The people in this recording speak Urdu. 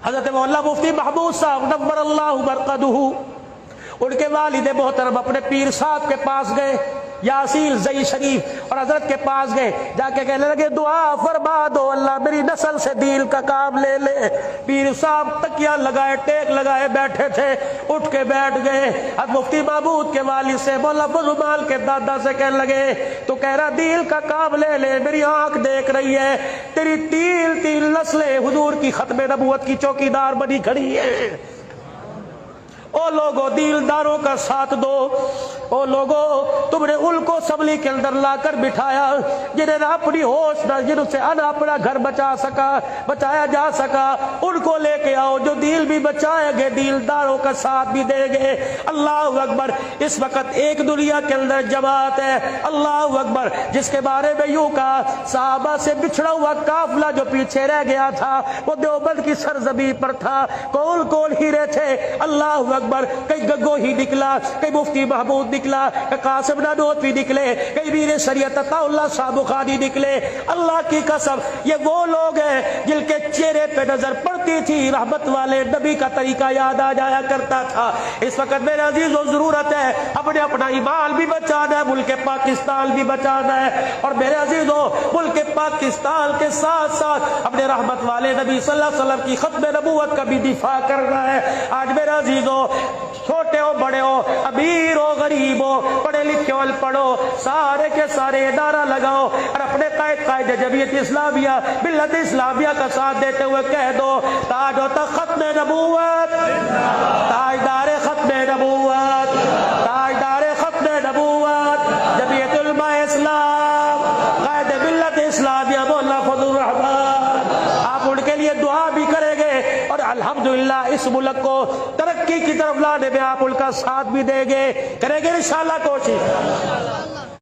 حضرت مولانا مفتی محمود صاحب نور اللہ مرقدہ، ان کے والد محترم اپنے پیر صاحب کے پاس گئے، یاسین زئی شریف، اور حضرت کے پاس گئے، جا کے کہنے لگے دعا فرما دو اللہ میری نسل سے دین کا کام لے لے۔ پیر صاحب تکیہ لگائے ٹیک لگائے بیٹھے تھے، اٹھ کے بیٹھ گئے۔ اب مفتی محمود کے والد سے مولانا فضل کے دادا سے کہنے لگے تو کہہ رہا دین کا کام لے لے، میری آنکھ دیکھ رہی ہے تیری تین نسلیں حضور کی ختم نبوت کی چوکیدار بنی کھڑی ہے۔ او لوگوں دیلداروں کا ساتھ دو، او لوگوں تم نے ان کو اسمبلی کے اندر لا کر بٹھایا جنہیں نہ اپنی ہوش نہ جن سے نہ اپنا گھر بچایا جا سکا، ان کو لے کے آؤ جو دل بھی بچائیں گے، دیلداروں کا ساتھ بھی دیں گے۔ اللہ اکبر۔ اس وقت ایک دنیا کے اندر جماعت ہے، اللہ اکبر، جس کے بارے میں یوں کہا صحابہ سے بچھڑا ہوا قافلہ جو پیچھے رہ گیا تھا وہ دیوبند کی سرزمین پر تھا، کون ہیرے تھے، اللہ اکبر، کئی گگو ہی نکلا، کئی مفتی محمود نکلا، کئی قاسم نانوتوی نکلے، کئی میر شریعت عطا اللہ شاہ بخاری نکلے۔ اللہ کی قسم یہ وہ لوگ ہیں جن کے چہرے پہ نظر پڑتی تھی رحمت والے نبی کا طریقہ یاد آ جایا کرتا تھا۔ اس وقت میرے عزیزوں ضرورت ہے اپنا ایمان بھی بچانا ہے، ملک پاکستان بھی بچانا ہے، اور میرے عزیزوں ملک پاکستان کے ساتھ ساتھ اپنے رحمت والے نبی صلی اللہ علیہ وسلم کی ختم نبوت کا بھی دفاع کرنا ہے۔ آج میرے عزیزوں چھوٹے ہو بڑے ہو، امیر ہو غریب ہو، پڑھے لکھے ہو پڑھو، سارے کے سارے ادارہ لگاؤ اور اپنے قائد جمعیت اسلامیہ ملت اسلامیہ کا ساتھ دیتے ہوئے کہہ دو تاج و تخت ختم نبوت، تاجدار ختم نبوت، تاجدار ختم نبوت، جمعیت علماء اسلام، قائد ملت اسلامیہ مولانا فضل الرحمان۔ آپ ان کے لیے دعا بھی کریں گے اور الحمدللہ اس ملک کو ترقی کی طرف لانے میں آپ ان کا ساتھ بھی دیں گے، کریں گے انشاءاللہ کوشش۔